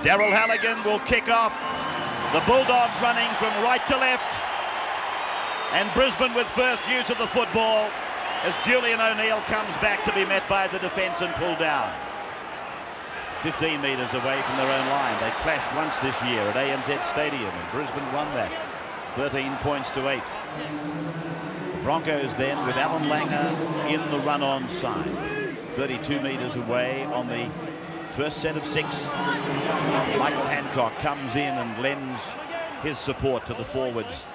Daryl Halligan will kick off. The Bulldogs running from right to left. And Brisbane with first use of the football as Julian O'Neill comes back to be met by the defence and pulled down. 15 metres away from their own line. They clashed once this year at ANZ Stadium and Brisbane won that. 13 points to 8. The Broncos then with Alan Langer in the run-on side. 32 metres away on the first set of 6. Michael Hancock comes in and lends his support to the forwards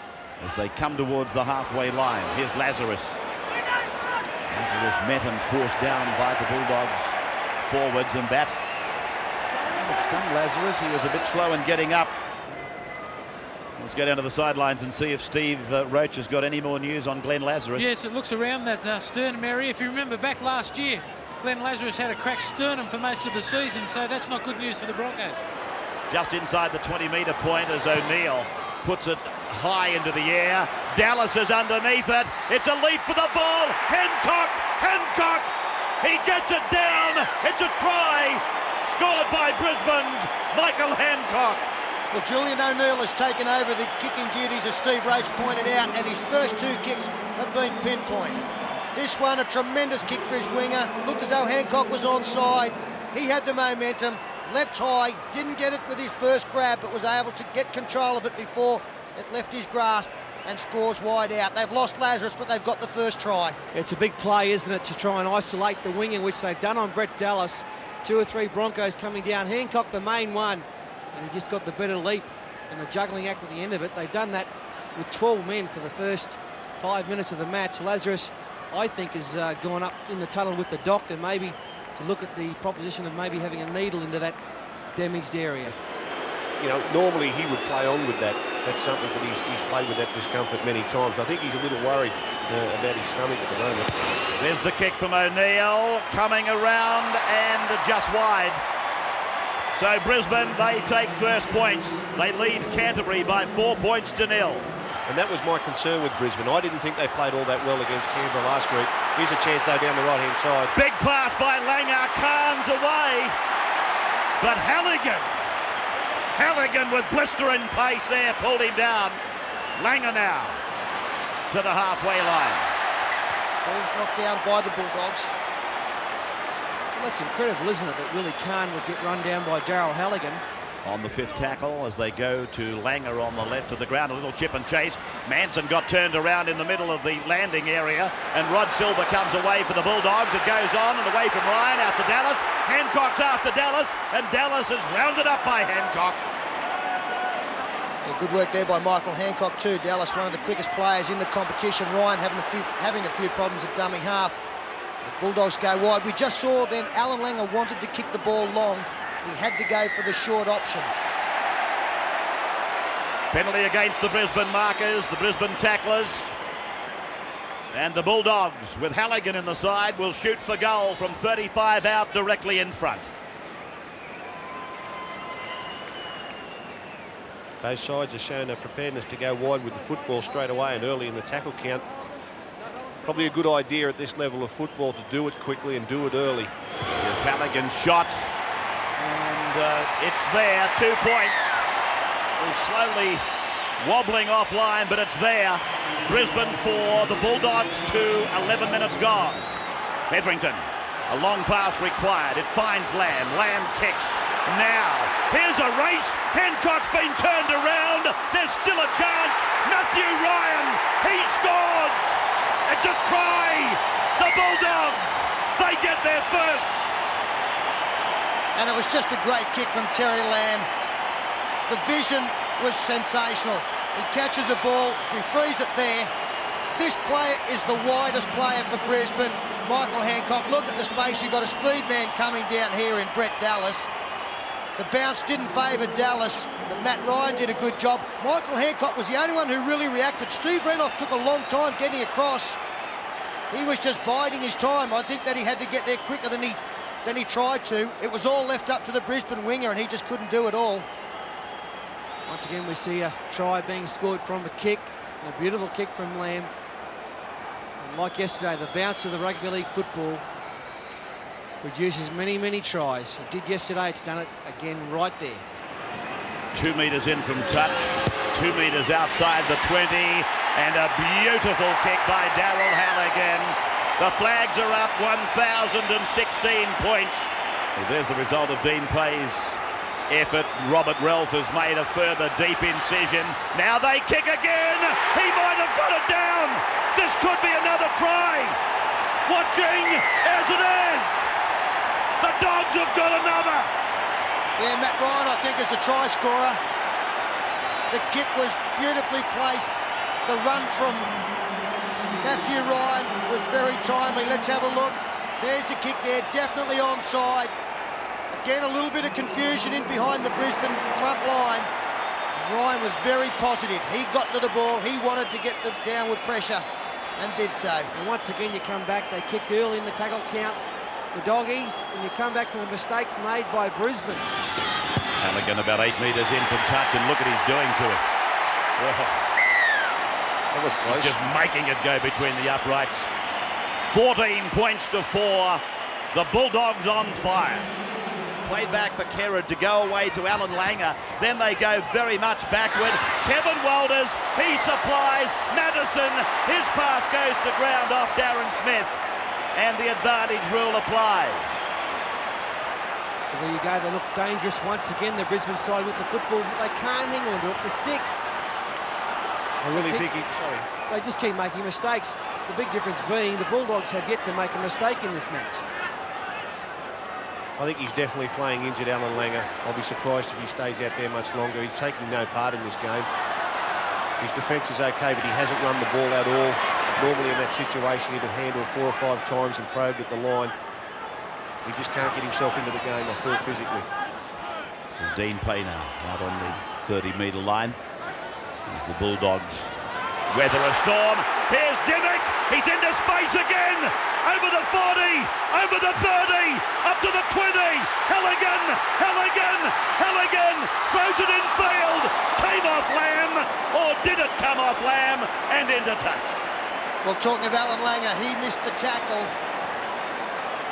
as they come towards the halfway line. Here's Lazarus. Lazarus met and forced down by the Bulldogs forwards, and that stung Lazarus. He was a bit slow in getting up. Let's go down to the sidelines and see if Steve Roach has got any more news on Glenn Lazarus. Yes, it looks around that sternum area. If you remember back last year, Glenn Lazarus had a cracked sternum for most of the season, so that's not good news for the Broncos. Just inside the 20-metre point as O'Neill puts it high into the air. Dallas is underneath it. It's a leap for the ball. Hancock! He gets it down. It's a try. Scored by Brisbane's Michael Hancock. Well, Julian O'Neill has taken over the kicking duties, as Steve Roach pointed out, and his first 2 kicks have been pinpoint. This one, a tremendous kick for his winger. Looked as though Hancock was onside. He had the momentum, leapt high, didn't get it with his first grab, but was able to get control of it before it left his grasp and scores wide out. They've lost Lazarus, but they've got the first try. It's a big play, isn't it, to try and isolate the winger, which they've done on Brett Dallas. 2 or 3 Broncos coming down. Hancock, the main one, and he just got the better leap and the juggling act at the end of it. They've done that with 12 men for the first 5 minutes of the match. Lazarus, I think, has gone up in the tunnel with the doctor, maybe to look at the proposition of maybe having a needle into that damaged area. You know, normally he would play on with that. That's something that he's played with that discomfort many times. I think he's a little worried about his stomach at the moment. There's the kick from O'Neill, coming around and just wide. So Brisbane, they take first points. They lead Canterbury by 4 points to 0. And that was my concern with Brisbane. I didn't think they played all that well against Canberra last week. Here's a chance, though, down the right-hand side. Big pass by Langer, Carnes away. But Halligan with blistering pace there, pulled him down. Langer now to the halfway line. Ball's knocked down by the Bulldogs. Well, that's incredible, isn't it, that Willie Kahn would get run down by Daryl Halligan. On the 5th tackle as they go to Langer on the left of the ground, a little chip and chase. Manson got turned around in the middle of the landing area, and Rod Silver comes away for the Bulldogs. It goes on and away from Ryan out to Dallas. Hancock's after Dallas, and Dallas is rounded up by Hancock. Yeah, good work there by Michael Hancock too. Dallas, one of the quickest players in the competition. Ryan having a few problems at dummy half. The Bulldogs go wide. We just saw then Alan Langer wanted to kick the ball long. He had to go for the short option. Penalty against the Brisbane markers, the Brisbane tacklers. And the Bulldogs, with Halligan in the side, will shoot for goal from 35 out directly in front. Both sides have shown a preparedness to go wide with the football straight away and early in the tackle count. Probably a good idea at this level of football to do it quickly and do it early. Here's Halligan's shot. And it's there, 2 points. We're slowly wobbling offline, but it's there. Brisbane for the Bulldogs to 11 minutes gone. Hetherington, a long pass required. It finds Lamb. Lamb kicks. Now, here's a race. Hancock's been turned around. There's still a chance. Matthew Ryan, he scores. It's a try. The Bulldogs, they get their first. And it was just a great kick from Terry Lamb. The vision was sensational. He catches the ball, we freeze it there. This player is the widest player for Brisbane. Michael Hancock, look at the space. You've got a speed man coming down here in Brett Dallas. The bounce didn't favour Dallas, but Matt Ryan did a good job. Michael Hancock was the only one who really reacted. Steve Renouf took a long time getting across. He was just biding his time. I think that he had to get there quicker than he tried to. It was all left up to the Brisbane winger, and he just couldn't do it all. Once again, we see a try being scored from a kick, and a beautiful kick from Lamb. And like yesterday, the bounce of the rugby league football produces many, many tries. It did yesterday, it's done it again right there. 2 metres in from touch, 2 metres outside the 20, and a beautiful kick by Daryl Halligan. The flags are up, 1,016 points. Well, there's the result of Dean Pay's effort. Robert Ralph has made a further deep incision. Now they kick again. He might have got it down. This could be another try. Watching as it is. The Dogs have got another. Yeah, Matt Ryan, I think, is the try scorer. The kick was beautifully placed. The run from Matthew Ryan was very timely. Let's have a look. There's the kick there, definitely onside. Again, a little bit of confusion in behind the Brisbane front line. Ryan was very positive. He got to the ball. He wanted to get the downward pressure and did so. And once again, you come back. They kicked early in the tackle count, the Doggies, and you come back to the mistakes made by Brisbane. Halligan about 8 metres in from touch, and look at he's doing to it. Oh. That was close. Just making it go between the uprights. 14 points to 4. The Bulldogs on fire. Played back for Kerrod to go away to Alan Langer. Then they go very much backward. Kevin Walters, he supplies. Madison, his pass goes to ground off Darren Smith. And the advantage rule applies. Well, there you go. They look dangerous once again, the Brisbane side with the football. They can't hang on to it for 6. I really think they just keep making mistakes. The big difference being the Bulldogs have yet to make a mistake in this match. I think he's definitely playing injured, Alan Langer. I'll be surprised if he stays out there much longer. He's taking no part in this game. His defence is okay, but he hasn't run the ball at all. Normally in that situation, he'd have handled 4 or 5 times and probed at the line. He just can't get himself into the game, I feel, physically. This is Dean Pay now, out on the 30-metre line. As the Bulldogs weather a storm. Here's Dimmick. He's into space again. Over the 40, over the 30, up to the 20. Halligan, Halligan, Halligan throws it in field. Came off Lamb, or did it come off Lamb and into touch? Well, talking of Alan Langer, he missed the tackle.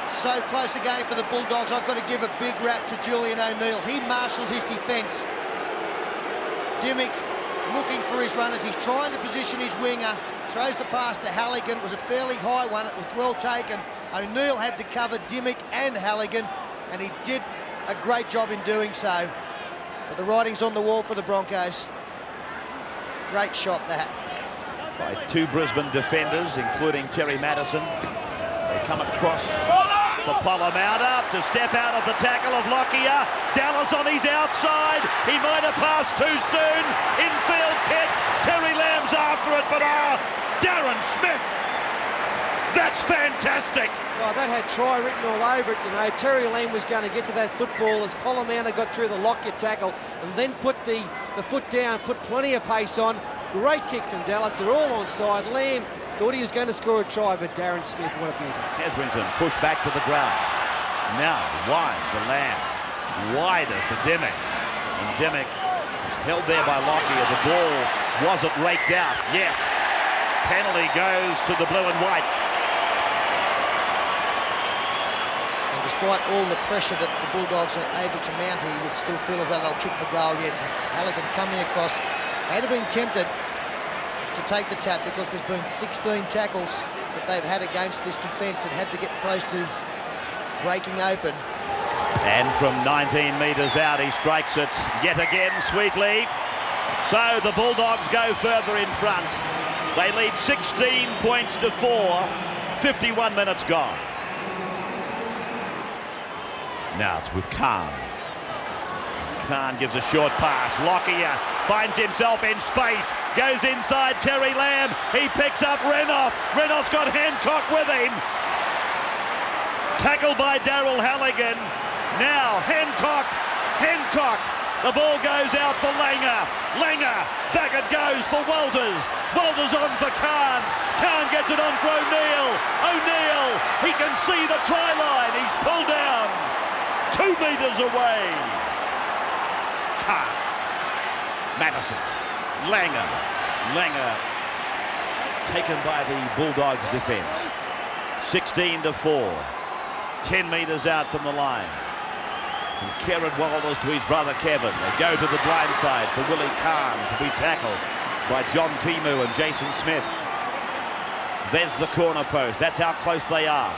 So close again for the Bulldogs. I've got to give a big rap to Julian O'Neill. He marshalled his defence. Dimmick looking for his runners. He's trying to position his winger. Throws the pass to Halligan. It was a fairly high one. It was well taken. O'Neill had to cover Dimmick and Halligan, and he did a great job in doing so. But the writing's on the wall for the Broncos. Great shot, that. By 2 Brisbane defenders, including Terry Madison. They come across for Polomauta to step out of the tackle of Lockyer. Dallas on his outside. He might have passed too soon. Infield kick. Terry Lamb's after it, but Darren Smith. That's fantastic. Well, that had try written all over it. You know, Terry Lamb was going to get to that football as Polomauta got through the Lockyer tackle and then put the foot down, put plenty of pace on. Great kick from Dallas. They're all onside. Lamb thought he was going to score a try, but Darren Smith, what a beauty. Hetherington pushed back to the ground. Now wide for Lamb. Wider for Dimmick. And Dimmick was held there by Lockyer. The ball wasn't raked out. Yes. Penalty goes to the blue and whites. And despite all the pressure that the Bulldogs are able to mount here, you still feel as though they'll kick for goal. Yes, Halligan coming across. They'd have been tempted to take the tap because there's been 16 tackles that they've had against this defence and had to get close to breaking open. And from 19 metres out, he strikes it yet again sweetly. So the Bulldogs go further in front. They lead 16 points to 4. 51 minutes gone. Now it's with Khan. Khan gives a short pass. Lockyer finds himself in space. Goes inside Terry Lamb. He picks up Renouf. Renouf's got Hancock with him. Tackled by Daryl Halligan. Now Hancock. The ball goes out for Langer. Back it goes for Walters. Walters on for Khan. Khan gets it on for O'Neill. He can see the try line. He's pulled down 2 metres away. Khan. Madison. Langer taken by the Bulldogs defence. 16 to 4. 10 metres out from the line. From Kieran Walters to his brother Kevin. They go to the blind side for Willie Kahn to be tackled by John Timu and Jason Smith. There's the corner post. That's how close they are.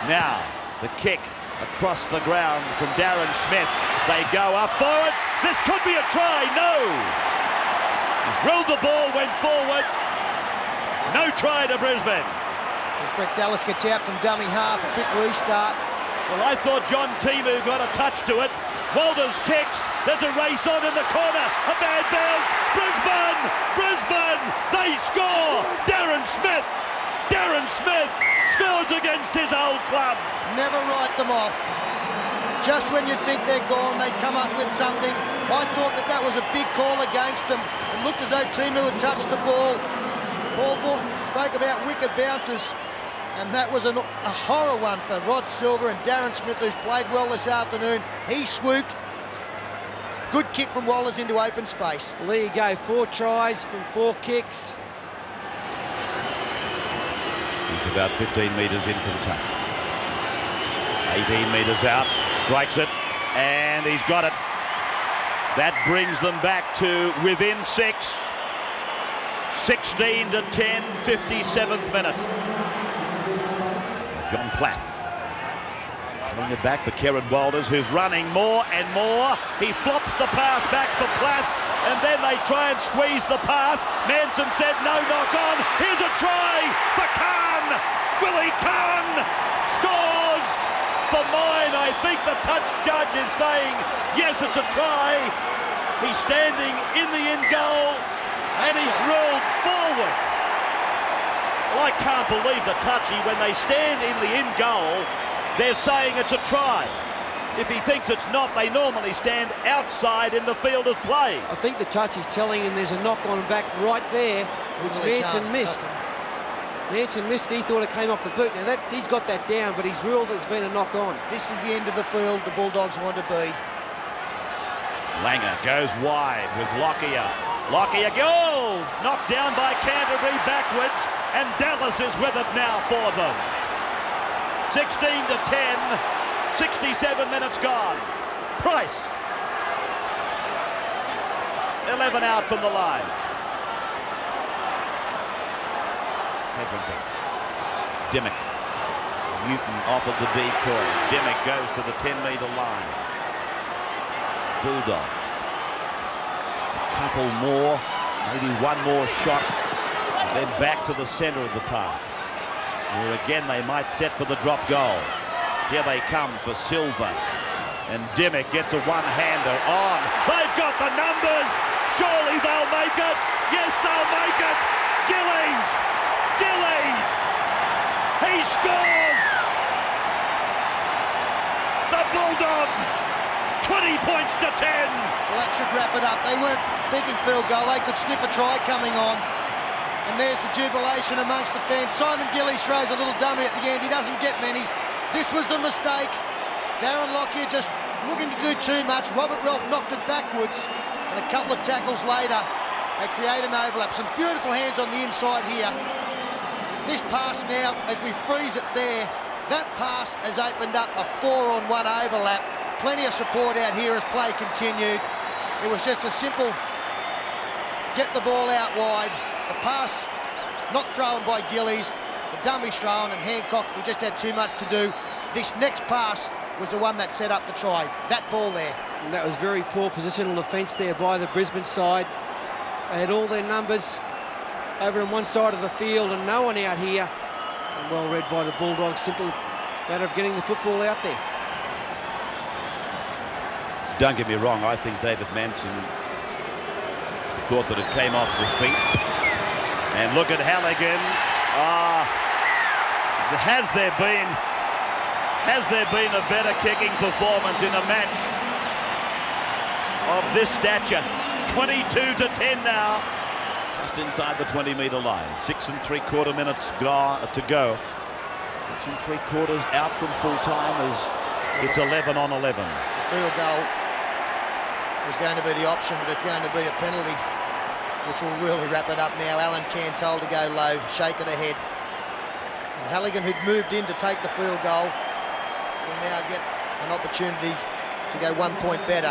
Now, the kick across the ground from Darren Smith. They go up for it. This could be a try. No! He's rolled the ball, went forward. No try to Brisbane. As Brett Dallas gets out from dummy half, a quick restart. Well, I thought John Timu got a touch to it. Walters kicks. There's a race on in the corner. A bad bounce. Brisbane! Brisbane! They score! Darren Smith scores against his old club. Never write them off. Just when you think they're gone, they come up with something. I thought that was a big call against them. It looked as though Timu had touched the ball. Paul Borton spoke about wicked bounces, and that was a horror one for Rod Silver and Darren Smith, who's played well this afternoon. He swooped. Good kick from Walters into open space. Well, there you go, 4 tries from 4 kicks. He's about 15 metres in from touch. 18 metres out, strikes it, and he's got it. That brings them back to within 6. 16 to 10, 57th minute. John Plath pulling it back for Kieran Walters, who's running more and more. He flops the pass back for Plath, and then they try and squeeze the pass. Manson said no knock on. Here's a try for Kahn. Willie Kahn scores for mine. I think the touch judge is saying yes, it's a try. He's standing in the in goal and he's rolled forward. Well, I can't believe the touchy. When they stand in the in goal, they're saying it's a try. If he thinks it's not, they normally stand outside in the field of play. I think the touch is telling him there's a knock on back right there, which Manson missed. Manson missed, he thought it came off the boot. Now he's got that down, but he's ruled there's been a knock on. This is the end of the field the Bulldogs want to be. Langer goes wide with Lockyer. Lockyer, goal! Knocked down by Canterbury backwards, and Dallas is with it now for them. 16 to 10, 67 minutes gone. Price. 11 out from the line. Hetherington. Dimmick. Newton offered the decoy. Dimmick goes to the 10-metre line. Bulldogs. A couple more, maybe one more shot, and then back to the centre of the park, where again they might set for the drop goal. Here they come for Silva, and Dimmick gets a one-hander on. They've got the numbers. Surely they'll make it. Yes, they'll make it. Gillies. He scores. The Bulldogs, 20 points to 10. Well, that should wrap it up. They weren't thinking field goal. They could sniff a try coming on. And there's the jubilation amongst the fans. Simon Gillies throws a little dummy at the end. He doesn't get many. This was the mistake. Darren Lockyer just looking to do too much. Robert Ralph knocked it backwards. And a couple of tackles later, they create an overlap. Some beautiful hands on the inside here. This pass now, as we freeze it there, that pass has opened up a 4-on-1 overlap. Plenty of support out here as play continued. It was just a simple get the ball out wide. The pass not thrown by Gillies, the dummy's thrown, and Hancock, he just had too much to do. This next pass was the one that set up the try. That ball there. And that was very poor positional defence there by the Brisbane side. They had all their numbers over on one side of the field and no one out here. And well read by the Bulldogs. Simple matter of getting the football out there. Don't get me wrong, I think David Manson thought that it came off the feet. And look at Halligan. Has there been a better kicking performance in a match of this stature? 22 to 10 now, just inside the 20-metre line. 6 3/4 minutes to go. 6 3/4 out from full time as it's 11 on 11. The field goal was going to be the option, but it's going to be a penalty, which will really wrap it up now. Alan Cann told to go low, shake of the head. And Halligan, who'd moved in to take the field goal, will now get an opportunity to go 1 point better.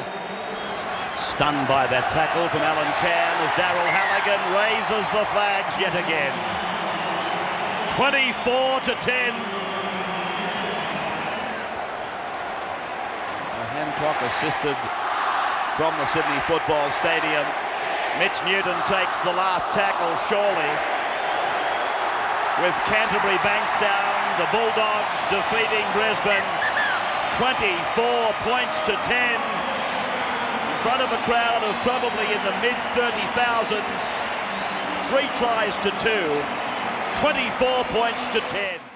Stunned by that tackle from Alan Cann as Darryl Halligan raises the flags yet again. 24-10. Hancock assisted from the Sydney Football Stadium. Mitch Newton takes the last tackle, surely. With Canterbury Bankstown, the Bulldogs defeating Brisbane 24 points to 10 in front of a crowd of probably in the mid-30,000s. 3 tries to 2, 24 points to 10.